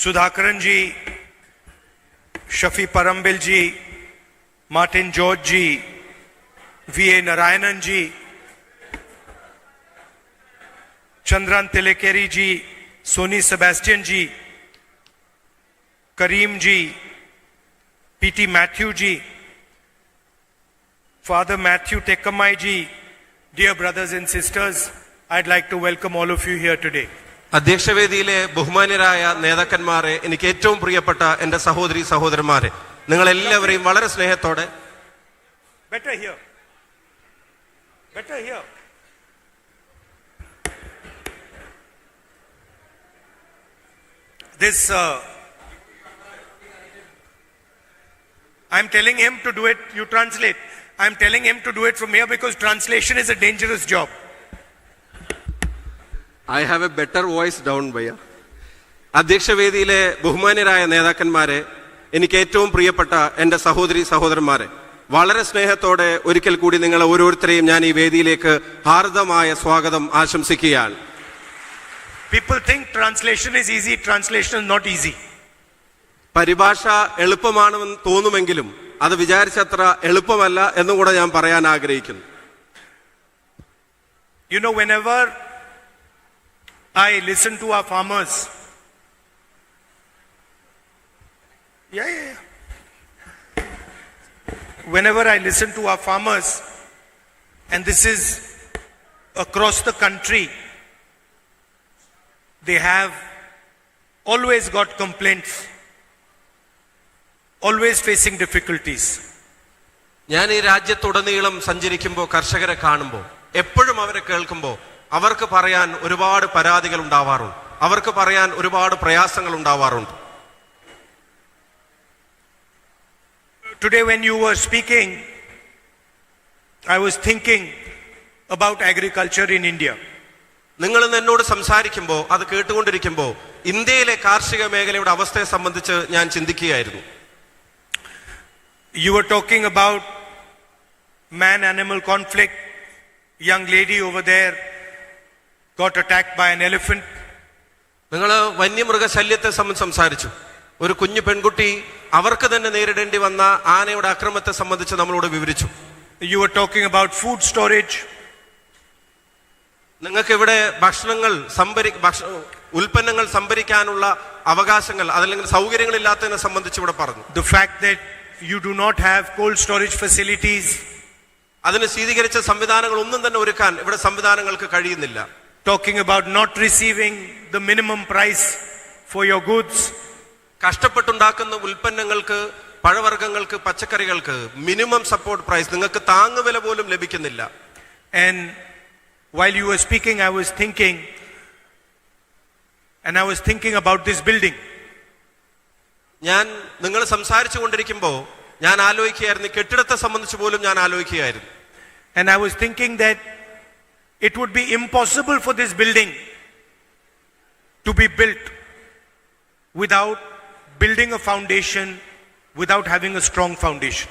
Sudhakaran ji, Shafi Parambil ji, Martin George ji, V.A. Narayanan ji, Chandran Tilekeri ji, Soni Sebastian ji, Kareem ji, P.T. Matthew ji, Father Matthew Tekamai ji, dear brothers and sisters, I'd like to welcome all of you here today. അധ്യക്ഷവേദിയിലെ ബഹുമാന്യരായ നേതാക്കന്മാരെ, എനിക്ക് ഏറ്റവും പ്രിയപ്പെട്ട എൻ്റെ സഹോദരി സഹോദരന്മാരെ, നിങ്ങൾ എല്ലാവരെയും വളരെ സ്നേഹത്തോടെ Better here. This I'm telling him to do it, you translate. I'm telling him to do it from here because translation is a dangerous job. I have a better voice down ഭയ്യ. അധ്യക്ഷവേദിയിലെ ബഹുമാന്യരായ നേതാക്കന്മാരെ, എനിക്ക് ഏറ്റവും പ്രിയപ്പെട്ട എൻ്റെ സഹോദരി സഹോദരന്മാരെ, വളരെ സ്നേഹത്തോടെ ഒരിക്കൽ കൂടി നിങ്ങൾ ഓരോരുത്തരെയും ഞാൻ ഈ വേദിയിലേക്ക് ഹാർദമായ സ്വാഗതം ആശംസിക്കുകയാണ്. People think translation is easy. Translation is not easy. പരിഭാഷ എളുപ്പമാണെന്ന് തോന്നുമെങ്കിലും അത് വിചാരിച്ചത്ര എളുപ്പമല്ല എന്നും കൂടെ ഞാൻ പറയാൻ ആഗ്രഹിക്കുന്നു. You know, whenever I listen to our farmers, whenever I listen to our farmers, and this is across the country, they have always got complaints, always facing difficulties. ഞാൻ ഈ രാജ്യത്തുടനീളം സഞ്ചരിക്കുമ്പോൾ കർഷകരെ കാണുമ്പോൾ എപ്പോഴും അവരെ കേൾക്കുമ്പോൾ അവർക്ക് പറയാൻ ഒരുപാട് പരാതികൾ ഉണ്ടാവാറുണ്ട്, അവർക്ക് പറയാൻ ഒരുപാട് പ്രയാസങ്ങൾ ഉണ്ടാവാറുണ്ട്. Today when you were speaking, I was thinking about agriculture in India. നിങ്ങൾ എന്നോട് സംസാരിക്കുമ്പോൾ അത് കേട്ടുകൊണ്ടിരിക്കുമ്പോൾ ഇന്ത്യയിലെ കാർഷിക മേഖലയുടെ അവസ്ഥയെ സംബന്ധിച്ച് ഞാൻ ചിന്തിക്കുകയായിരുന്നു. You were talking about man-animal conflict. Young lady over there got attacked by an elephant. നിങ്ങൾ വന്യമൃഗ ശല്യത്തെ സംബന്ധിച്ച് സംസാരിച്ചു. ഒരു കുഞ്ഞു പെൺകുട്ടി അവർക്ക് തന്നെ നേരിടേണ്ടി വന്ന ആനയുടെ അക്രമത്തെ സംബന്ധിച്ച് നമ്മളോട് വിവരിച്ചു. You were talking about food storage. നിങ്ങൾക്ക് ഇവിടെ ഉൽപ്പന്നങ്ങൾ സംഭരിക്കാനുള്ള അവകാശങ്ങൾ അതല്ലെങ്കിൽ സൗകര്യങ്ങൾ ഇല്ലാത്തതിനെ സംബന്ധിച്ച് ഇവിടെ പറഞ്ഞു. The fact that you do not have cold storage facilities. അതിന് ശീതീകരിച്ച സംവിധാനങ്ങൾ ഒന്നും തന്നെ ഒരുക്കാൻ ഇവിടെ സംവിധാനങ്ങൾക്ക് കഴിയുന്നില്ല. Talking about not receiving the minimum price for your goods. കഷ്ടപ്പെട്ടുണ്ടാക്കുന്ന ഉൽപ്പന്നങ്ങൾക്ക്, പഴവർഗ്ഗങ്ങൾക്ക്, പച്ചക്കറികൾക്ക് മിനിമം സപ്പോർട്ട് പ്രൈസ്, നിങ്ങൾക്ക് താങ്ങുവില പോലും ലഭിക്കുന്നില്ല. And while you were speaking, I was thinking about this building. ഞാൻ നിങ്ങൾ സംസാരിച്ചു കൊണ്ടിരിക്കുമ്പോൾ ഞാൻ ആലോചിക്കുകയായിരുന്നു, കെട്ടിടത്തെ സംബന്ധിച്ച് പോലും ഞാൻ ആലോചിക്കുകയായിരുന്നു. And I was thinking that it would be impossible for this building to be built without building a foundation, without having a strong foundation.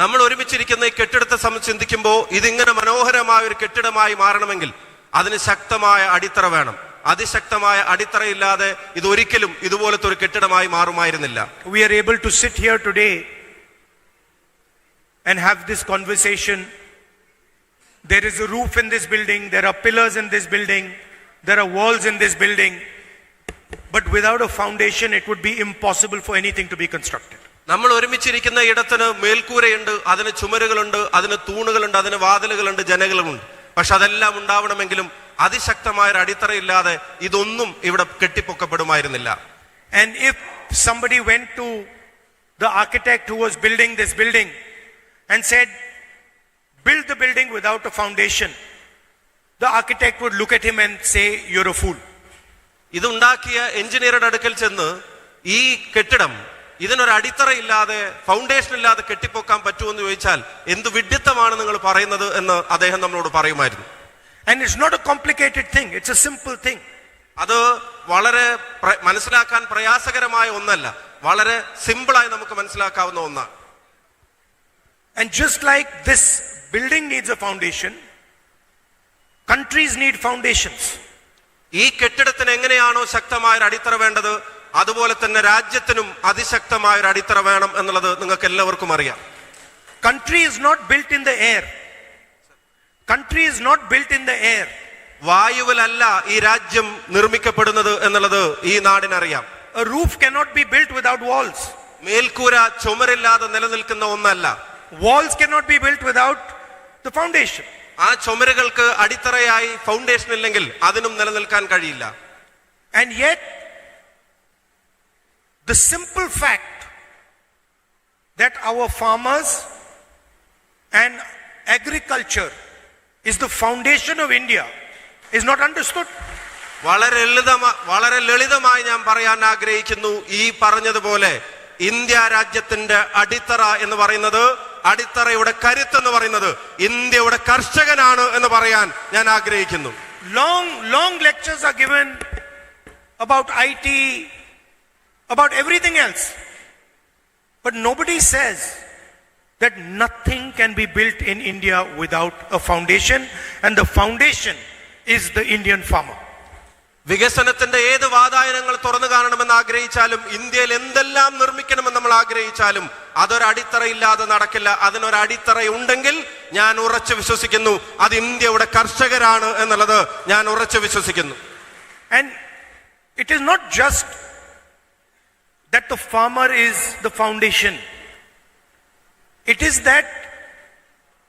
നമ്മൾ ഒരുമിച്ചിരിക്കുന്ന ഈ കെട്ടിടത്തെ സംബന്ധിച്ച് ചിന്തിക്കുമ്പോൾ ഇതിങ്ങനെ മനോഹരമായ ഒരു കെട്ടിടമായി മാറണമെങ്കിൽ അതിന് ശക്തമായ അടിത്തറ വേണം. അതിശക്തമായ അടിത്തറയില്ലാതെ ഇത് ഒരിക്കലും ഇതുപോലത്തെ ഒരു കെട്ടിടമായി മാറുമായിരുന്നില്ല. We are able to sit here today and have this conversation. There is a roof in this building, there are pillars in this building, there are walls in this building, but without a foundation it would be impossible for anything to be constructed. നമ്മൾ ഒരുമിച്ചിരിക്കുന്ന ഇടത്തിന് മേൽക്കൂരയുണ്ട്, അതിന് ചുമരുകളുണ്ട്, അതിന് തൂണുകളുണ്ട്, അതിന് വാതിലുകളുണ്ട്, ജനലുകളുണ്ട്. പക്ഷെ അതെല്ലാം ഉണ്ടാവണമെങ്കിലും അതിശക്തമായ ഒരു അടിത്തറയില്ലാതെ ഇതൊന്നും ഇവിടെ കെട്ടിപ്പൊക്കപ്പെടുമായിരുന്നില്ല. And if somebody went to the architect who was building this building and said, build the building without a foundation, the architect would look at him and say, you're a fool. ഇതുണ്ടാക്കിയ എഞ്ചിനീയറുടെ അടുക്കൽ ചെന്ന് ഈ കെട്ടിടം ഇതിനൊരു അടിത്തറയില്ലാതെ, foundation ഇല്ലാതെ കെട്ടിപ്പൊക്കാൻ പറ്റുമെന്ന് ചോദിച്ചാൽ എന്ത് വിഡ്ഢിത്തമാണ് നിങ്ങൾ പറയുന്നത് എന്ന് അദ്ദേഹം നമ്മളോട് പറയുമായിരുന്നു. And it's not a complicated thing, it's a simple thing. അത് വളരെ മനസ്സിലാക്കാൻ പ്രയാസകരമായ ഒന്നല്ല, വളരെ സിമ്പിളായി നമുക്ക് മനസ്സിലാക്കാവുന്ന ഒന്നാണ്. And just like this building needs a foundation, countries need foundations. ഈ കെട്ടിടത്തിന് എങ്ങനെയാണോ ശക്തമായ അടിത്തറ വേണ്ടത്, അതുപോലെ തന്നെ രാജ്യത്തിനും അതിശക്തമായ ഒരു അടിത്തറ വേണം എന്നുള്ളത് നിങ്ങൾക്ക് എല്ലാവർക്കും അറിയാം. Country is not built in the air. Country is not built in the air. വായുവിലല്ല ഈ രാജ്യം നിർമ്മിക്കപ്പെടുന്നത് എന്നുള്ളത് ഈ നാടിനറിയാം. A roof cannot be built without walls. മേൽക്കൂര ചുമരില്ലാതെ നിലനിൽക്കുന്ന ഒന്നല്ല. Walls cannot be built without the foundation. ആ ചുമരുകൾക്ക് അടിത്തറയായി ഫൗണ്ടേഷൻ ഇല്ലെങ്കിൽ അതിനും നിലനിൽക്കാൻ കഴിയില്ല. And yet the simple fact that our farmers and agriculture is the foundation of India is not understood. വളരെ ലളിതമായി ഞാൻ പറയാൻ ആഗ്രഹിക്കുന്നു. ഈ പറഞ്ഞതുപോലെ ഇന്ത്യ രാജ്യത്തിന്റെ അടിത്തറ എന്ന് പറയുന്നത്, അടിത്തറയുടെ കരുത്ത് എന്ന് പറയുന്നത് ഇന്ത്യയുടെ കർഷകനാണ് എന്ന് പറയാൻ ഞാൻ ആഗ്രഹിക്കുന്നു. Long lectures are given about IT, about everything else, but nobody says that nothing can be built in India without a foundation, and the foundation is the Indian farmer. വികസനത്തിന്റെ ഏത് വാതായനങ്ങൾ തുറന്നു കാണണമെന്ന് ആഗ്രഹിച്ചാലും, ഇന്ത്യയിൽ എന്തെല്ലാം നിർമ്മിക്കണമെന്ന് നമ്മൾ ആഗ്രഹിച്ചാലും അതൊരടിത്തറയില്ലാതെ നടക്കില്ല. അതിനൊരടിത്തറ ഉണ്ടെങ്കിൽ ഞാൻ ഉറച്ചു വിശ്വസിക്കുന്നു അത് ഇന്ത്യയുടെ കർഷകരാണ് എന്നുള്ളത് ഞാൻ ഉറച്ചു വിശ്വസിക്കുന്നു. And it is not just that the farmer is the foundation. It is that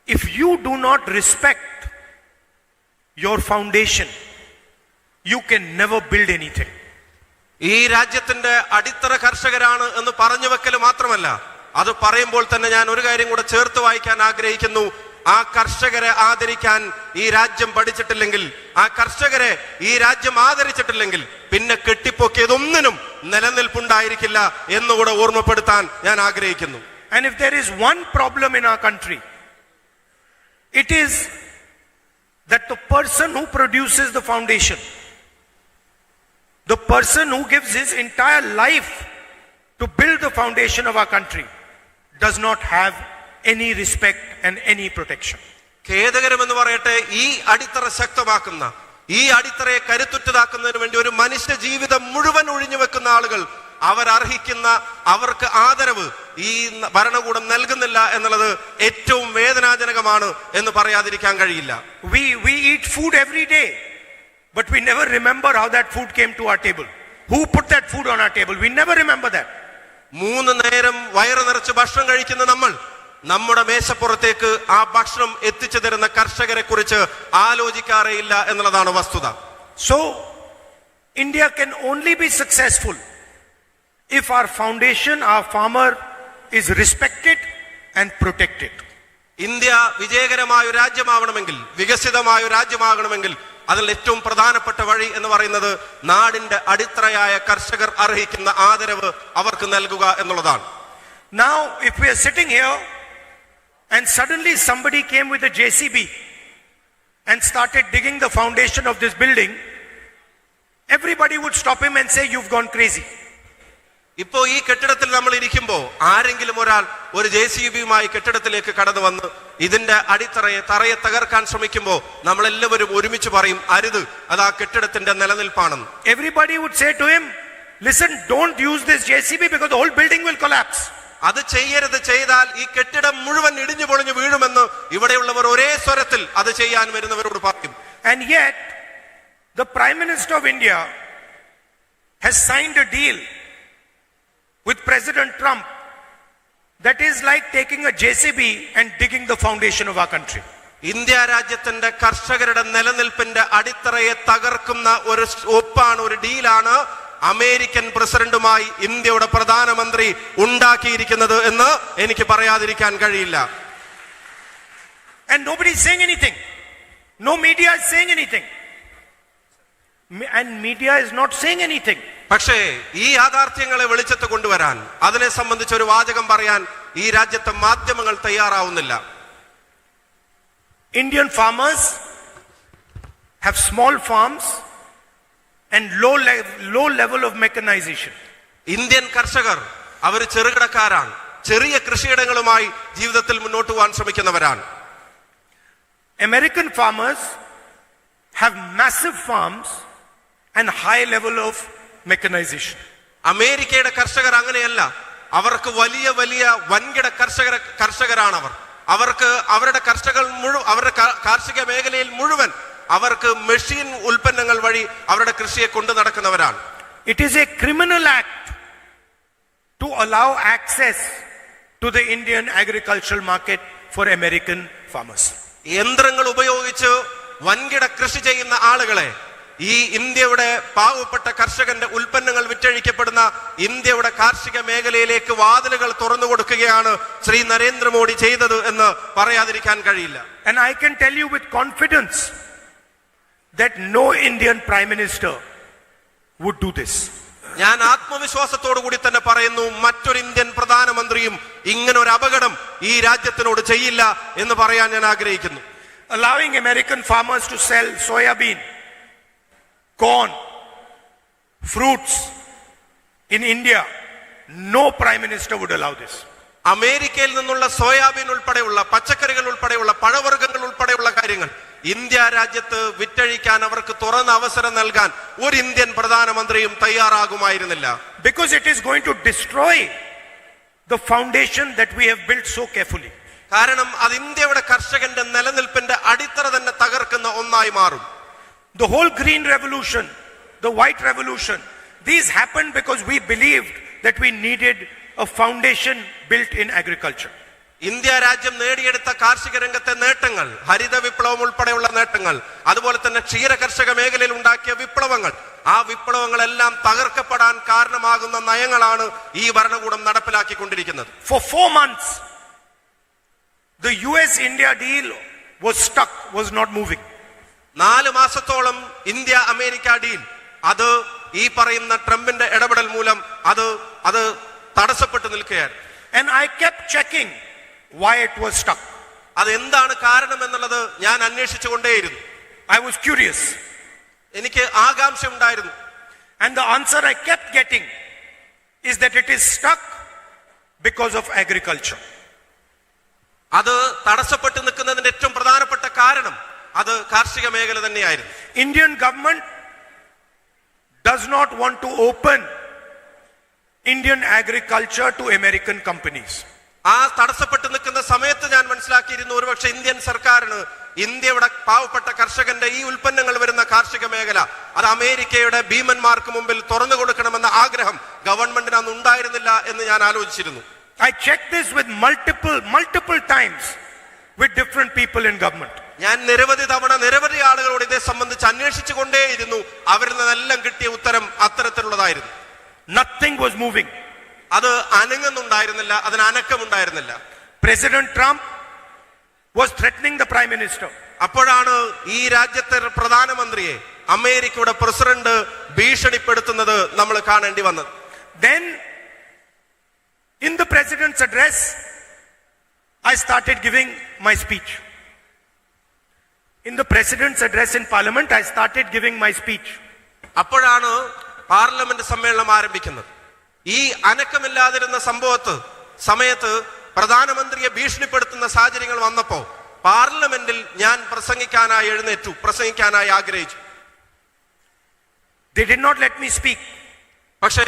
if you do not respect your foundation, you can never build anything. ഈ രാജ്യത്തിന്റെ അടിത്തറ കർഷകരാണ് എന്ന് പറഞ്ഞു വെക്കൽ മാത്രമല്ല, അത് പറയുമ്പോൾ തന്നെ ഞാൻ ഒരു കാര്യം കൂടെ ചേർത്ത് വായിക്കാൻ ആഗ്രഹിക്കുന്നു. ആ കർഷകരെ ആദരിക്കാൻ ഈ രാജ്യം പഠിച്ചിട്ടില്ലെങ്കിൽ, ആ കർഷകരെ ഈ രാജ്യം ആദരിച്ചിട്ടില്ലെങ്കിൽ പിന്നെ കെട്ടിപ്പൊക്കിയതൊന്നിനും നിലനിൽപ്പുണ്ടായിരിക്കില്ല എന്നുകൂടെ ഓർമ്മപ്പെടുത്താൻ ഞാൻ ആഗ്രഹിക്കുന്നു. And if there is one problem in our country, it is that the person who produces the foundation, the person who gives his entire life to build the foundation of our country, does not have any respect and any protection. ഖേദകരമെന്ന് പറയട്ടെ, ഈ അടിത്തറ ശക്തമാക്കുന്ന, ഈ അടിത്തറയെ കരുത്തുറ്റതാക്കുന്നതിന് വേണ്ടി ഒരു മനുഷ്യ ജീവിതം മുഴുവൻ ഒഴിഞ്ഞു വെക്കുന്ന ആളുകൾ അവരർഹിക്കുന്ന, അവർക്ക് ആദരവ് ഈ ഭരണകൂടം നൽകുന്നില്ല എന്നുള്ളത് ഏറ്റവും വേദനാജനകമാണ് എന്ന് പറയാതിരിക്കാൻ കഴിയില്ല. We eat food every day, but we never remember how that food came to our table. Who put that food on our table? We never remember that. 3 നേരം വയറ് നിറച്ച് ഭക്ഷണം കഴിക്കുന്ന നമ്മൾ നമ്മുടെ മേശപ്പുറത്തേക്ക് ആ ഭക്ഷണം എത്തിച്ചു തരുന്ന കർഷകരെ കുറിച്ച് ആലോചിക്കാറേയില്ല എന്നുള്ളതാണ് വസ്തുത. So India can only be successful if our foundation, our farmer, is respected and protected. India വിജയകരമായ ഒരു രാജ്യമാവണമെങ്കിൽ, വികസിതമായ ഒരു രാജ്യമാകണമെങ്കിൽ അതിൽ ഏറ്റവും പ്രധാനപ്പെട്ട വഴി എന്ന് പറയുന്നത് നാടിന്റെ അടിത്തറയായ കർഷകർ അർഹിക്കുന്ന ആദരവ് അവർക്ക് നൽകുക എന്നുള്ളതാണ്. Now if we are sitting here and suddenly somebody came with a JCB and started digging the foundation of this building, everybody would stop him and say, "You've gone crazy." ഇപ്പോ ഈ കെട്ടിടത്തിൽ നമ്മൾ ഇരിക്കുമ്പോ ആരെങ്കിലും ഒരാൾ ഒരു JCBയുമായി കെട്ടിടത്തിലേക്ക് കടന്നു വന്ന് ഇതിന്റെ തറയെ തകർക്കാൻ ശ്രമിക്കുമ്പോ നമ്മളെല്ലാവരും ഒരുമിച്ച് പറയും, അരുത്, അത് ആ കെട്ടിടത്തിന്റെ നിലനിൽപ്പാണെന്ന്. Everybody would say to him, "Listen, don't use this JCB because the whole building will collapse." അത് ചെയ്യരുത്, ചെയ്താൽ ഈ കെട്ടിടം മുഴുവൻ ഇടിഞ്ഞു പൊളിഞ്ഞു വീഴുമെന്ന് ഇവിടെയുള്ളവർ ഒരേ സ്വരത്തിൽ അത് ചെയ്യാൻ വരുന്നവരോട് പറയും. And yet the Prime Minister of India has signed a deal with President Trump that is like taking a JCB and digging the foundation of our country. India രാജ്യത്തിന്റെ കർഷകരുടെ നിലനിൽപ്പിന്റെ അടിത്തറയെ തകർക്കുന്ന ഒരു ഒപ്പാണ്, ഒരു ഡീലാണ് അമേരിക്കൻ പ്രസിഡന്റുമായി ഇന്ത്യയുടെ പ്രധാനമന്ത്രി ഉണ്ടാക്കിയിരിക്കുന്നത് എന്ന് എനിക്ക് പറയാതിരിക്കാൻ കഴിയില്ല. And nobody is saying anything. No media is saying anything. And media is not saying anything. പക്ഷേ ഈ യാഥാർത്ഥ്യങ്ങളെ വെളിച്ചത്ത് കൊണ്ടുവരാൻ, അതിനെ സംബന്ധിച്ച് ഒരു വാചകം പറയാൻ ഈ രാജ്യത്തെ മാധ്യമങ്ങൾ തയ്യാറാവുന്നില്ല. Indian farmers have small farms and low level of mechanization. Indian കർഷകർ അവർ ചെറുകിടക്കാരാണ്, ചെറിയ കൃഷിയിടങ്ങളുമായി ജീവിതത്തിൽ മുന്നോട്ട് പോകാൻ ശ്രമിക്കുന്നവരാണ്. American farmers have massive farms and high level of mechanization. അമേരിക്കയുടെ കർഷകർ അങ്ങനെയല്ല. അവർക്ക് വലിയ വലിയ വൻകിട കർഷകരാണ് അവർക്ക് അവരുടെ അവരുടെ കാർഷിക മേഖലയിൽ മുഴുവൻ അവർക്ക് മെഷീൻ ഉൽപ്പന്നങ്ങൾ വഴി അവരുടെ കൃഷിയെ കൊണ്ടു നടക്കുന്നവരാണ്. It is a criminal act to allow access to the Indian agricultural market for American farmers. യന്ത്രങ്ങൾ ഉപയോഗിച്ച് വൻകിട കൃഷി ചെയ്യുന്ന ആളുകളെ ഈ ഇന്ത്യയുടെ പാവപ്പെട്ട കർഷകന്റെ ഉൽപ്പന്നങ്ങൾ വിറ്റഴിക്കപ്പെടുന്ന ഇന്ത്യയുടെ കാർഷിക മേഖലയിലേക്ക് വാതിലുകൾ തുറന്നു കൊടുക്കുകയാണ് ശ്രീ നരേന്ദ്രമോദി ചെയ്തത് എന്ന് പറയാതിരിക്കാൻ കഴിയില്ല. And I can tell you with confidence that no Indian Prime Minister would do this. ഞാൻ ആത്മവിശ്വാസത്തോടു കൂടി തന്നെ പറയുന്നു, മറ്റൊരു ഇന്ത്യൻ പ്രധാനമന്ത്രിയും ഇങ്ങനെ ഒരു അപകടം ഈ രാജ്യത്തിനോട് ചെയ്യില്ല എന്ന് പറയാൻ ഞാൻ ആഗ്രഹിക്കുന്നു. Allowing American farmers to sell soybean, corn, fruits in India, no Prime Minister would allow this. അമേരിക്കയിൽ നിന്നുള്ള സോയാബീൻ ഉൾപ്പെടെയുള്ള പച്ചക്കറികൾ ഉൾപ്പെടെയുള്ള പഴവർഗ്ഗങ്ങൾ ഉൾപ്പെടെയുള്ള കാര്യങ്ങൾ ഇന്ത്യ രാജ്യത്ത് വിറ്റഴിക്കാൻ അവർക്ക് തുറന്ന അവസരം നൽകാൻ ഒരു ഇന്ത്യൻ പ്രധാനമന്ത്രിയും തയ്യാറാകുമായിരുന്നില്ല. Because it is going to destroy the foundation that we have built so carefully. കാരണം അത് ഇന്ത്യയുടെ കർഷകന്റെ നിലനിൽപ്പിന്റെ അടിത്തറ തന്നെ തകർക്കുന്ന ഒന്നായി മാറും. The whole green revolution, the white revolution, these happened because we believed that we needed a foundation built in agriculture. India രാജ്യം നേടിയെടുത്ത കാർഷിക രംഗത്തെ നേട്ടങ്ങൾ, ഹരിത വിപ്ലവം ഉൾപ്പെടെയുള്ള നേട്ടങ്ങൾ, അതുപോലെ തന്നെ ക്ഷീര കർഷക മേഖലയിൽ ഉണ്ടാക്കിയ വിപ്ലവങ്ങൾ, ആ വിപ്ലവങ്ങളെല്ലാം തകർക്കപ്പെടാൻ കാരണമാകുന്ന നയങ്ങളാണ് ഈ ഭരണകൂടം നടപ്പിലാക്കിക്കൊണ്ടിരിക്കുന്നത്. For 4 months, the US-India deal was stuck, was not moving. 4 മാസത്തോളം ഇന്ത്യ അമേരിക്ക ഡീൽ അത് ഈ പറയുന്ന ട്രംപിന്റെ ഇടപെടൽ മൂലം അത് തടസ്സപ്പെട്ടു നിൽക്കുകയാണ്. And I kept checking why it was stuck. അത് എന്താണ് കാരണം എന്നുള്ളത് ഞാൻ അന്വേഷിച്ചുകൊണ്ടേയിരുന്നു. I was curious. എനിക്ക് ആകാംക്ഷ ഉണ്ടായിരുന്നു. And the answer I kept getting is that it is stuck because of agriculture. അത് തടസ്സപ്പെട്ടു നിൽക്കുന്നതിന്റെ ഏറ്റവും പ്രധാനപ്പെട്ട കാരണം അത് കാർഷിക മേഖല തന്നെയായിരുന്നു. Indian government does not want to open Indian agriculture to American companies. ആ തടസ്സപ്പെട്ടു നിൽക്കുന്ന സമയത്ത് ഞാൻ മനസ്സിലാക്കിയിരുന്നു, ഒരുപക്ഷെ ഇന്ത്യൻ സർക്കാരിന് ഇന്ത്യയുടെ പാവപ്പെട്ട കർഷകന്റെ ഈ ഉൽപ്പന്നങ്ങൾ വരുന്ന കാർഷിക മേഖല അത് അമേരിക്കയുടെ ഭീമന്മാർക്ക് മുമ്പിൽ തുറന്നു കൊടുക്കണമെന്ന ആഗ്രഹം ഗവൺമെന്റിന് അന്ന് ഉണ്ടായിരുന്നില്ല എന്ന് ഞാൻ ആലോചിച്ചിരുന്നു. I checked this with multiple times with different people in government. ഞാൻ നിരവധി തവണ നിരവധി ആളുകളോട് ഇതേ സംബന്ധിച്ച് അന്വേഷിച്ചു കൊണ്ടേയിരുന്നു. അവരിൽ നിന്നെല്ലാം കിട്ടിയ ഉത്തരം അത്തരത്തിലുള്ളതായിരുന്നു. Nothing was moving. അത് അനങ്ങുന്നുണ്ടായിരുന്നില്ല, അതിന് അനക്കമുണ്ടായിരുന്നില്ല. President Trump was threatening the Prime Minister. അപ്പോഴാണ് ഈ രാജ്യത്തെ പ്രധാനമന്ത്രിയെ അമേരിക്കയുടെ പ്രസിഡന്റ് ഭീഷണിപ്പെടുത്തുന്നത് നമ്മൾ കാണേണ്ടി വന്നത്. Then in the president's address I started giving my speech. In the president's address in parliament I started giving my speech. അപ്പോഴാണ് പാർലമെന്റ് സമ്മേളനം ആരംഭിക്കുന്നത്. ഈ അനക്കമില്ലാതിരുന്ന സമയത്ത് പ്രധാനമന്ത്രിയെ ഭീഷണിപ്പെടുത്തുന്ന സാഹചര്യങ്ങൾ വന്നപ്പോ പാർലമെന്റിൽ ഞാൻ പ്രസംഗിക്കാനായി ആഗ്രഹിച്ചു. They did not let me speak. പക്ഷേ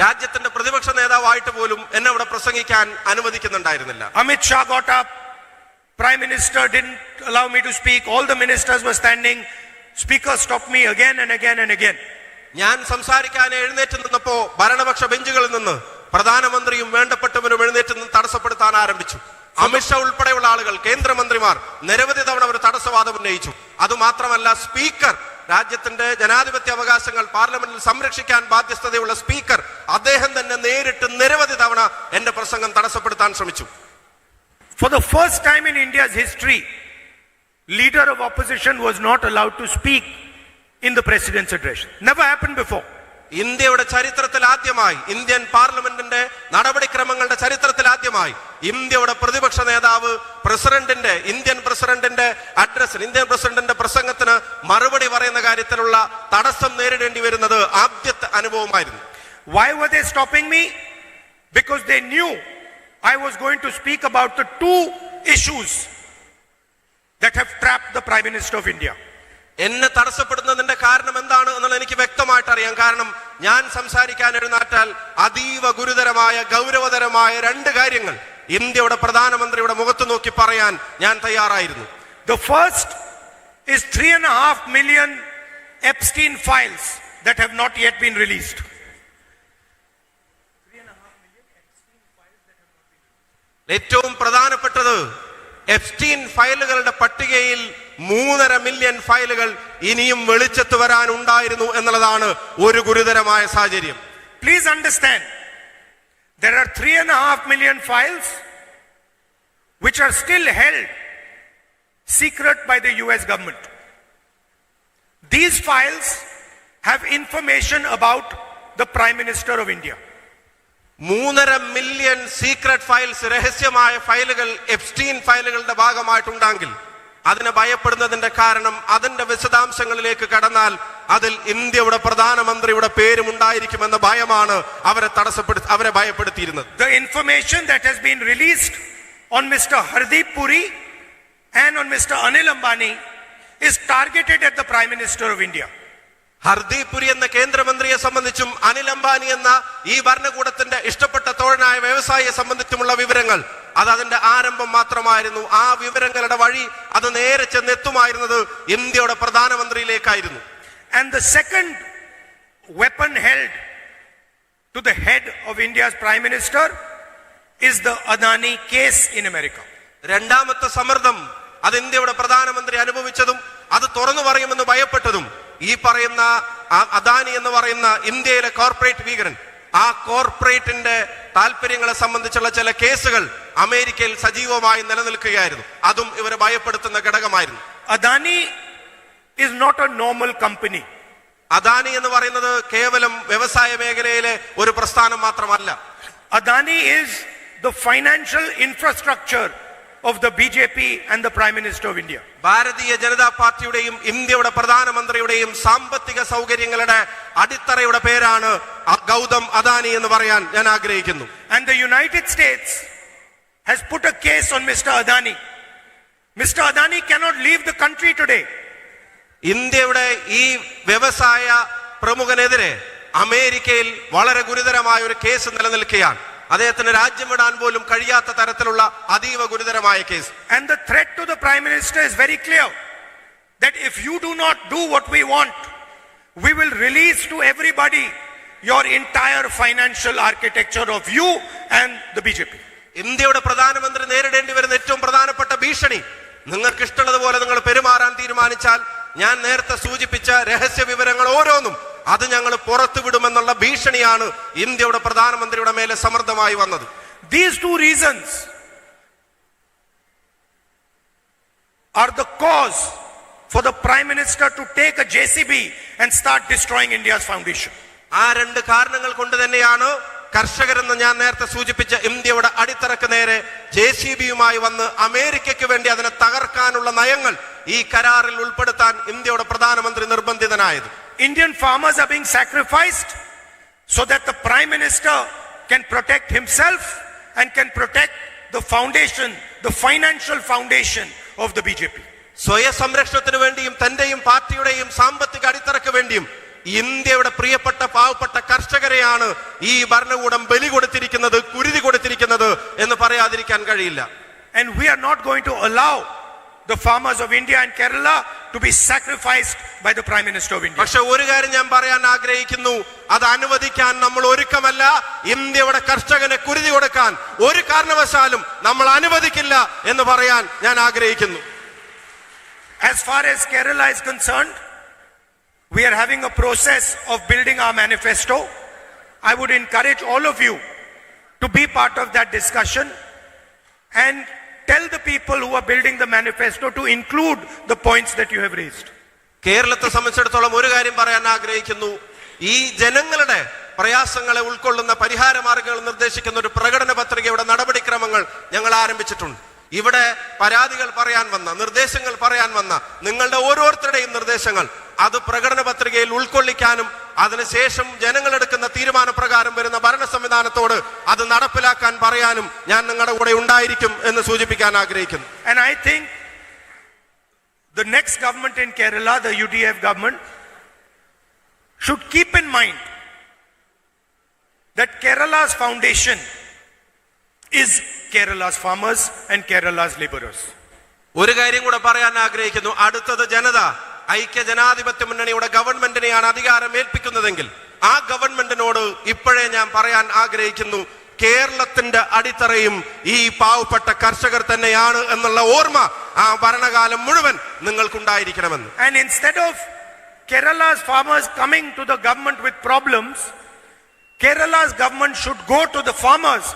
രാജ്യത്തിന്റെ പ്രതിപക്ഷ നേതാവായിട്ട് പോലും എന്നെ അവിടെ പ്രസംഗിക്കാൻ അനുവദിക്കുന്നുണ്ടായിരുന്നില്ല. Amit Shah got up. Prime Minister didn't allow me to speak. All the ministers were standing. Speaker stopped me again and again and again. ഞാൻ സംസാരിക്കാൻ എഴുന്നേറ്റ് നിന്നപ്പോ ഭരണപക്ഷ ബെഞ്ചുകളിൽ നിന്ന് പ്രധാനമന്ത്രിയും വേണ്ടപ്പെട്ടവരും എഴുന്നേറ്റ് നിന്ന് തടസ്സപ്പെടുത്താൻ ആരംഭിച്ചു. അമിത്ഷാ ഉൾപ്പെടെയുള്ള ആളുകൾ, കേന്ദ്രമന്ത്രിമാർ നിരവധി തവണ അവർ തടസ്സവാദം ഉന്നയിച്ചു. അതുമാത്രമല്ല, സ്പീക്കർ, രാജ്യത്തിന്റെ ജനാധിപത്യ അവകാശങ്ങൾ പാർലമെന്റിൽ സംരക്ഷിക്കാൻ ബാധ്യസ്ഥതയുള്ള സ്പീക്കർ, അദ്ദേഹം തന്നെ നേരിട്ട് നിരവധി തവണ എന്റെ പ്രസംഗം തടസ്സപ്പെടുത്താൻ ശ്രമിച്ചു. For the first time in India's history, leader of opposition was not allowed to speak in the president's address. Never happened before. ഇന്ത്യയുടെ ചരിത്രത്തിൽ ആദ്യമായി, ഇന്ത്യൻ പാർലമെന്റിന്റെ നടപടിക്രമങ്ങളുടെ ചരിത്രത്തിൽ ആദ്യമായി ഇന്ത്യയുടെ പ്രതിപക്ഷ നേതാവ് ഇന്ത്യൻ പ്രസിഡന്റിന്റെ പ്രസംഗത്തിന് മറുപടി പറയുന്ന കാര്യത്തിലുള്ള തടസ്സം നേരിടേണ്ടി വരുന്നത് ആദ്യത്തെ അനുഭവമായിരുന്നു. Why were they stopping me? Because they knew I was going to speak about the 2 issues that have trapped the Prime Minister of India. എന്നെ തടസ്സപ്പെടുന്നതിന്റെ കാരണം എന്താണ് എന്നുള്ളത് എനിക്ക് വ്യക്തമായിട്ട് അറിയാം. കാരണം ഞാൻ സംസാരിക്കാൻ എഴുന്നേറ്റാൽ അതീവ ഗുരുതരമായ ഗൗരവതരമായ രണ്ട് കാര്യങ്ങൾ ഇന്ത്യയുടെ പ്രധാനമന്ത്രിയുടെ മുഖത്ത് നോക്കി പറയാൻ ഞാൻ തയ്യാറായിരുന്നു. The first is 3.5 million Epstein files that have not yet been released. ഏറ്റവും പ്രധാനപ്പെട്ടത് എപ്സ്റ്റീൻ ഫയലുകളുടെ പട്ടികയിൽ 3.5 മില്യൺ ഫയലുകൾ ഇനിയും വെളിച്ചത്ത് വരാൻ ഉണ്ടായിരുന്നു എന്നുള്ളതാണ് ഒരു ഗുരുതരമായ സാഹചര്യം. Please understand, there are 3.5 million files which are still held secret by the US government. These files have information about the Prime Minister of India. 3.5 million secret files, രഹസ്യമായ ഫയലുകൾ എപ്സ്റ്റീൻ ഫയലുകളുടെ ഭാഗമായിട്ടുണ്ടെങ്കിൽ അതിനെ ഭയപ്പെടുന്നതിന്റെ കാരണം അതിന്റെ വിശദാംശങ്ങളിലേക്ക് കടന്നാൽ അതിൽ ഇന്ത്യയുടെ പ്രധാനമന്ത്രിയുടെ പേരും ഉണ്ടായിരിക്കുമെന്ന ഭയമാണ് അവരെ ഭയപ്പെടുത്തിയിരുന്നത്. The information that has been released on Mr. Hardeep Puri and on Mr. Anil Ambani is targeted at the Prime Minister of India. Hardeep Puri എന്ന കേന്ദ്രമന്ത്രിയെ സംബന്ധിച്ചും അനിൽ അംബാനി എന്ന ഈ ഭരണകൂടത്തിന്റെ ഇഷ്ടപ്പെട്ട തോഴനായ വ്യവസായിയെ സംബന്ധിച്ചുമുള്ള വിവരങ്ങൾ അത് അതിന്റെ ആരംഭം മാത്രമായിരുന്നു. ആ വിവരങ്ങളുടെ വഴി അത് നേരെ ചെന്നെത്തുമായിരുന്നത് ഇന്ത്യയുടെ പ്രധാനമന്ത്രിയിലേക്കായിരുന്നു. And the second weapon held to the head of India's Prime Minister is the Adani case in America. രണ്ടാമത്തെ സമ്മർദ്ദം അത് ഇന്ത്യയുടെ പ്രധാനമന്ത്രി അനുഭവിച്ചതും അത് തുറന്നു പറയുമെന്ന് ഭയപ്പെട്ടതും ഈ പറയുന്ന അദാനി എന്ന് പറയുന്ന ഇന്ത്യയിലെ കോർപ്പറേറ്റ് ഭീകരൻ, ആ കോർപ്പറേറ്റിന്റെ താല്പര്യങ്ങളെ സംബന്ധിച്ചുള്ള ചില കേസുകൾ അമേരിക്കയിൽ സജീവമായി നിലനിൽക്കുകയായിരുന്നു. അതും ഇവരെ ഭയപ്പെടുത്തുന്ന ഘടകമായിരുന്നു. Adani is not a normal company. Adani എന്ന് പറയുന്നത് കേവലം വ്യവസായ മേഖലയിലെ ഒരു പ്രസ്ഥാനം മാത്രമല്ല. Adani is the financial infrastructure of the BJP and the Prime Minister of India. Bharatiya Janata പാർട്ടിയുടെയും ഇന്ത്യയുടെ പ്രധാനമന്ത്രിയുടെയും സാമ്പത്തിക സൗകര്യങ്ങളുടെ അടിത്തറയുടെ പേരാണ് ഗൗതം അദാനി എന്ന് പറയാൻ ഞാൻ ആഗ്രഹിക്കുന്നു. And the United States has put a case on Mr. Adani. Mr. Adani cannot leave the country today. ഇന്ത്യയുടെ ഈ വ്യവസായ പ്രമുഖനെതിരെ അമേരിക്കയിൽ വളരെ ഗുരുതരമായ ഒരു കേസ് നിലനിൽക്കുകയാണ്. അദ്ദേഹത്തിന് രാജ്യം വിടാൻ പോലും കഴിയാത്ത തരത്തിലുള്ള അതീവ ഗുരുതരമായ case. And the threat to the Prime Minister is very clear, that if you do not do what we want, we will release to everybody your entire financial architecture of you and the BJP. ഇന്ത്യയുടെ പ്രധാനമന്ത്രി നേരിടേണ്ടി വരുന്ന ഏറ്റവും പ്രധാനപ്പെട്ട ഭീഷണി, നിങ്ങൾക്ക് ഇഷ്ടമുള്ളതുപോലെ നിങ്ങൾ പെരുമാറാൻ തീരുമാനിച്ചാൽ ഞാൻ നേരത്തെ സൂചിപ്പിച്ച രഹസ്യ വിവരങ്ങൾ ഓരോന്നും അത് ഞങ്ങൾ പുറത്തുവിടുമെന്നുള്ള ഭീഷണിയാണ് ഇന്ത്യയുടെ പ്രധാനമന്ത്രിയുടെ മേലെ സമ്മർദ്ദമായി വന്നത്. These two reasons are the cause for the Prime Minister to take a JCB and start destroying India's foundation. ആ രണ്ട് കാരണങ്ങൾ കൊണ്ട് തന്നെയാണ് കർഷകരെന്ന് ഞാൻ നേരത്തെ സൂചിപ്പിച്ച ഇന്ത്യയുടെ അടിത്തറക്ക് നേരെ JCBയുമായി വന്ന് അമേരിക്കയ്ക്ക് വേണ്ടി അതിനെ തകർക്കാനുള്ള നയങ്ങൾ ഈ കരാറിൽ ഉൾപ്പെടുത്താൻ ഇന്ത്യയുടെ പ്രധാനമന്ത്രി നിർബന്ധിതനായത്. Indian farmers are being sacrificed so that the Prime Minister can protect himself and can protect the foundation, the financial foundation of the BJP. സ്വയ സംരക്ഷണത്തിന് വേണ്ടിയും തന്റെയും പാർട്ടിയുടെയും സാമ്പത്തിക അടിത്തറക്ക് വേണ്ടിയും ഇന്ത്യയുടെ പ്രിയപ്പെട്ട പാവപ്പെട്ട കർഷകരെയാണ് ഈ ഭരണകൂടം ബലി കൊടുത്തിരിക്കുന്നത്, കുരുതി കൊടുത്തിരിക്കുന്നത് എന്ന് പറയാതിരിക്കാൻ കഴിയില്ല. And we are not going to allow the farmers of India and Kerala to be sacrificed by the Prime Minister of India. പക്ഷെ ഒരു കാര്യം ഞാൻ പറയാൻ ആഗ്രഹിക്കുന്നു, അത് അനുവദിക്കാൻ നമ്മൾ ഒരുക്കമല്ല. ഇന്ത്യയുടെ കർഷകനെ കുരുതി കൊടുക്കാൻ ഒരു കാരണവശാലും നമ്മൾ അനുവദിക്കില്ല എന്ന് പറയാൻ ഞാൻ ആഗ്രഹിക്കുന്നു. As far as Kerala is concerned, we are having a process of building our manifesto. I would encourage all of you to be part of that discussion and tell the people who are building the manifesto to include the points that you have raised. കേരളത്തെ സംബന്ധിച്ചിടത്തോളം ഒരു കാര്യം പറയാൻ ആഗ്രഹിക്കുന്നു. ഈ ജനങ്ങളുടെ പ്രയാസങ്ങളെ ഉൾക്കൊള്ളുന്ന പരിഹാര മാർഗങ്ങൾ നിർദ്ദേശിക്കുന്ന ഒരു പ്രകടന പത്രികയുടെ നടപടിക്രമങ്ങൾ ഞങ്ങൾ ആരംഭിച്ചിട്ടുണ്ട്. ഇവിടെ പരാതികൾ പറയാൻ വന്ന, നിർദ്ദേശങ്ങൾ പറയാൻ വന്ന നിങ്ങളുടെ ഓരോരുത്തരുടെയും നിർദ്ദേശങ്ങൾ അത് പ്രകടന പത്രികയിൽ ഉൾക്കൊള്ളിക്കാനും അതിനുശേഷം ജനങ്ങളെടുക്കുന്ന തീരുമാനപ്രകാരം വരുന്ന ഭരണ സംവിധാനത്തോട് അത് നടപ്പിലാക്കാൻ പറയാനും ഞാൻ നിങ്ങളുടെ കൂടെ ഉണ്ടായിരിക്കും എന്ന് സൂചിപ്പിക്കാൻ ആഗ്രഹിക്കുന്നു. And I think the next government in Kerala, the UDF government, should keep in mind that Kerala's foundation is Kerala's farmers and Kerala's laborers. ഒരു കാര്യം കൂടെ പറയാൻ ആഗ്രഹിക്കുന്നു. അടുത്തത് ജനത ഐക്യ ജനാധിപത്യ മുന്നണിയുടെ ഗവൺമെന്റിനെയാണ് അധികാരം ഏൽപ്പിക്കുന്നതെങ്കിൽ ആ ഗവൺമെന്റിനോട് ഇപ്പോഴേ ഞാൻ പറയാൻ ആഗ്രഹിക്കുന്നു, കേരളത്തിന്റെ അടിത്തറയും ഈ പാവപ്പെട്ട കർഷകർ തന്നെയാണ് എന്നുള്ള ഓർമ്മ ആ ഭരണകാലം മുഴുവൻ നിങ്ങൾക്കുണ്ടായിരിക്കണമെന്ന്. And instead of Kerala's farmers coming to the government with problems, Kerala's government should go to the farmers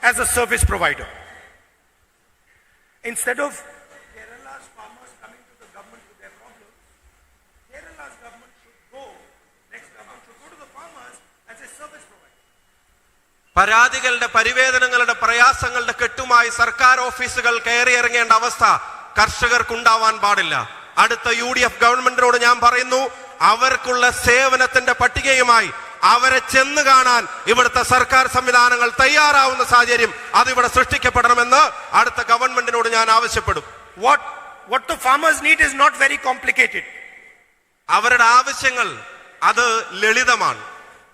as a service provider. Instead of Kerala's farmers coming to the government with their problems, Kerala's government should go, next government should go to the farmers as a service provider. പരാതികളുടെ പരിവേദനങ്ങളുടെ പ്രയാസങ്ങളുടെ കെട്ടുമായി സർക്കാർ ഓഫീസുകൾ കയറിയിറങ്ങേണ്ട അവസ്ഥ കർഷകർക്കുണ്ടാവാൻ പാടില്ല. അടുത്ത UDF ഗവൺമെന്റിനോട് ഞാൻ പറയുന്നു, അവർക്കുള്ള സേവനത്തിന്റെ പട്ടികയുമായി അവരെ ചെന്ന് കാണാൻ ഇവിടുത്തെ സർക്കാർ സംവിധാനങ്ങൾ തയ്യാറാവുന്ന സാഹചര്യം അതിവിടെ സൃഷ്ടിക്കപ്പെടണമെന്ന് അടുത്ത ഗവൺമെന്റിനോട് ഞാൻ ആവശ്യപ്പെടും. What the farmers need is not very complicated. അവരുടെ ആവശ്യങ്ങൾ അത് ലളിതമാണ്.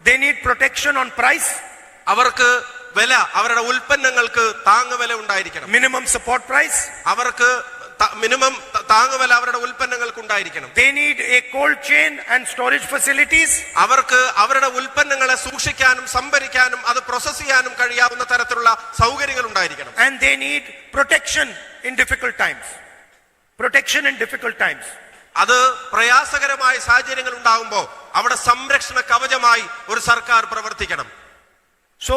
They need protection on price. അവർക്ക് വില, അവരുടെ ഉൽപ്പന്നങ്ങൾക്ക് താങ്ങുവില ഉണ്ടായിരിക്കണം. Minimum support price. അവർക്ക് മിനിമം താങ്ങുവില അവരുടെ ഉൽപ്പന്നങ്ങൾക്ക് ഉണ്ടായിരിക്കണം. They need a cold chain and storage facilities. അവർക്ക് അവരുടെ ഉൽപ്പന്നങ്ങളെ സൂക്ഷിക്കാനും സംഭരിക്കാനും അത് പ്രോസസ് ചെയ്യാനും കഴിയാവുന്ന തരത്തിലുള്ള സൗകര്യങ്ങൾ ഉണ്ടായിരിക്കണം. And they need protection in difficult times. Protection in difficult times. അത് പ്രയാസകരമായ സാഹചര്യങ്ങൾ ഉണ്ടാകുമ്പോൾ അവിടെ സംരക്ഷണ കവചമായി ഒരു സർക്കാർ പ്രവർത്തിക്കണം. So,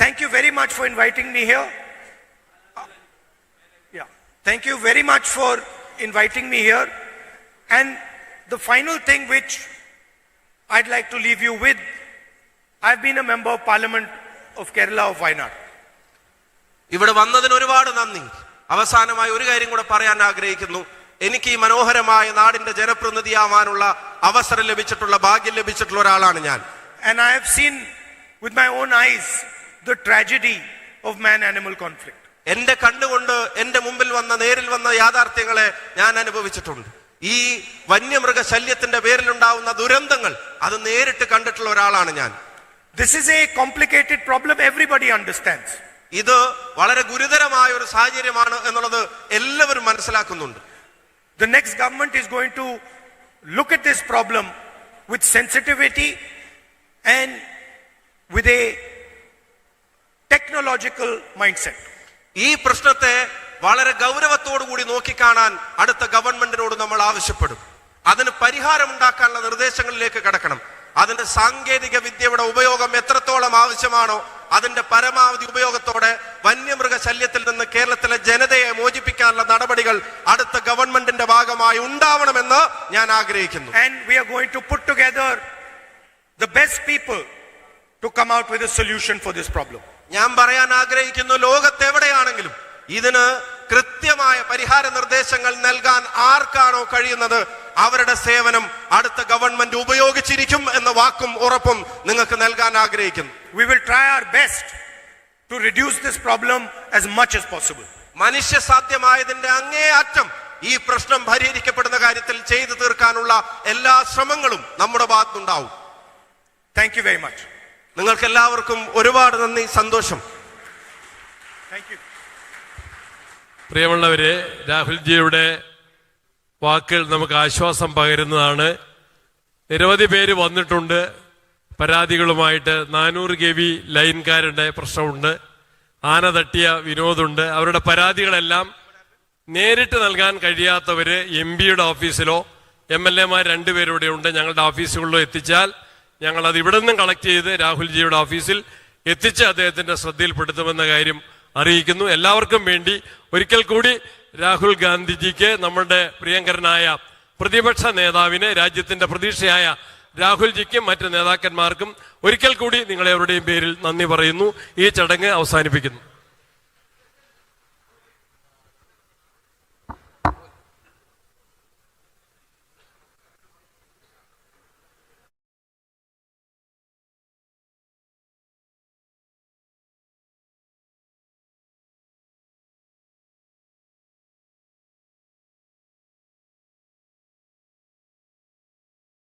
thank you very much for inviting me here. Thank you very much for inviting me here. And the final thing which I'd like to leave you with, I've been a member of Parliament of Kerala of Wayanad. ഇവിടെ വന്നതിന് ഒരുപാട് നന്ദി. അവസാനമായി ഒരു കാര്യം കൂടെ പറയാൻ ആഗ്രഹിക്കുന്നു. എനിക്ക് ഈ മനോഹരമായ നാടിന്റെ ജനപ്രതിനിധിയാവാനുള്ള അവസരം ലഭിച്ചിട്ടുള്ള ഭാഗ്യം ലഭിച്ചിട്ടുള്ള ഒരാളാണ് ഞാൻ. And I have seen with my own eyes the tragedy of man-animal conflict. എന്റെ കണ്ടുകൊണ്ട് എന്റെ മുമ്പിൽ വന്ന നേരിൽ വന്ന യാഥാർത്ഥ്യങ്ങളെ ഞാൻ അനുഭവിച്ചിട്ടുണ്ട്. ഈ വന്യമൃഗ ശല്യത്തിന്റെ പേരിലുണ്ടാവുന്ന ദുരന്തങ്ങൾ അത് നേരിട്ട് കണ്ടിട്ടുള്ള ഒരാളാണ് ഞാൻ. This is a complicated problem, everybody understands. ഇത് വളരെ ഗുരുതരമായ ഒരു സാഹചര്യമാണ് എന്നുള്ളത് എല്ലാവരും മനസ്സിലാക്കുന്നുണ്ട്. The next government is going to look at this problem with sensitivity and with a technological mindset. ഈ പ്രശ്നത്തെ വളരെ ഗൗരവത്തോടു കൂടി നോക്കിക്കാണാൻ അടുത്ത ഗവൺമെന്റിനോട് നമ്മൾ ആവശ്യപ്പെടും. അതിന് പരിഹാരം ഉണ്ടാക്കാനുള്ള നിർദ്ദേശങ്ങളിലേക്ക് കടക്കണം. അതിന്റെ സാങ്കേതിക വിദ്യയുടെ ഉപയോഗം എത്രത്തോളം ആവശ്യമാണോ അതിന്റെ പരമാവധി ഉപയോഗത്തോടെ വന്യമൃഗ ശല്യത്തിൽ നിന്ന് കേരളത്തിലെ ജനതയെ മോചിപ്പിക്കാനുള്ള നടപടികൾ അടുത്ത ഗവൺമെന്റിന്റെ ഭാഗമായി ഉണ്ടാവണമെന്ന് ഞാൻ ആഗ്രഹിക്കുന്നു. And we are going to put together the best people to come out with a solution for this problem. ഞാൻ പറയാൻ ആഗ്രഹിക്കുന്നു, ലോകത്തെവിടെയാണെങ്കിലും ഇതിന് കൃത്യമായ പരിഹാര നിർദ്ദേശങ്ങൾ നൽകാൻ ആർക്കാണോ കഴിയുന്നത് അവരുടെ സേവനം അടുത്ത ഗവൺമെന്റ് ഉപയോഗിച്ചിരിക്കും എന്ന വാക്കും ഉറപ്പും നിങ്ങൾക്ക് നൽകാൻ ആഗ്രഹിക്കുന്നു. We will try our best to reduce this problem as much as possible. മനുഷ്യ സാധ്യമായതിന്റെ അങ്ങേയറ്റം ഈ പ്രശ്നം പരിഹരിക്കപ്പെടുന്ന കാര്യത്തിൽ ചെയ്തു തീർക്കാനുള്ള എല്ലാ ശ്രമങ്ങളും നമ്മുടെ ഭാഗത്തുണ്ടാവും. Thank you very much. നിങ്ങൾക്ക് എല്ലാവർക്കും ഒരുപാട് നന്ദി, സന്തോഷം. Thank you. പ്രിയമുള്ളവരെ, രാഹുൽജിയുടെ വാക്കുകൾ നമുക്ക് ആശ്വാസം പകരുന്നതാണ്. നിരവധി പേര് വന്നിട്ടുണ്ട് പരാതികളുമായിട്ട്. 400 kV ലൈൻകാരുടെ പ്രശ്നമുണ്ട്, ആന തട്ടിയ വിനോദുണ്ട്. അവരുടെ പരാതികളെല്ലാം നേരിട്ട് നൽകാൻ കഴിയാത്തവര് MP-യുടെ ഓഫീസിലോ MLA-മാർ 2 പേരുടെ ഉണ്ട്, ഞങ്ങളുടെ ഓഫീസുകളിലോ എത്തിച്ചാൽ ഞങ്ങൾ അത് ഇവിടെ നിന്നും കളക്ട് ചെയ്ത് രാഹുൽജിയുടെ ഓഫീസിൽ എത്തിച്ച് അദ്ദേഹത്തിന്റെ ശ്രദ്ധയിൽപ്പെടുത്തുമെന്ന കാര്യം അറിയിക്കുന്നു. എല്ലാവർക്കും വേണ്ടി ഒരിക്കൽ കൂടി രാഹുൽ ഗാന്ധിജിക്ക്, നമ്മുടെ പ്രിയങ്കരനായ പ്രതിപക്ഷ നേതാവിന്, രാജ്യത്തിന്റെ പ്രതീക്ഷയായ രാഹുൽജിക്കും മറ്റ് നേതാക്കന്മാർക്കും ഒരിക്കൽ കൂടി നിങ്ങളെവരുടെയും പേരിൽ നന്ദി പറയുന്നു. ഈ ചടങ്ങ് അവസാനിപ്പിക്കുന്നു.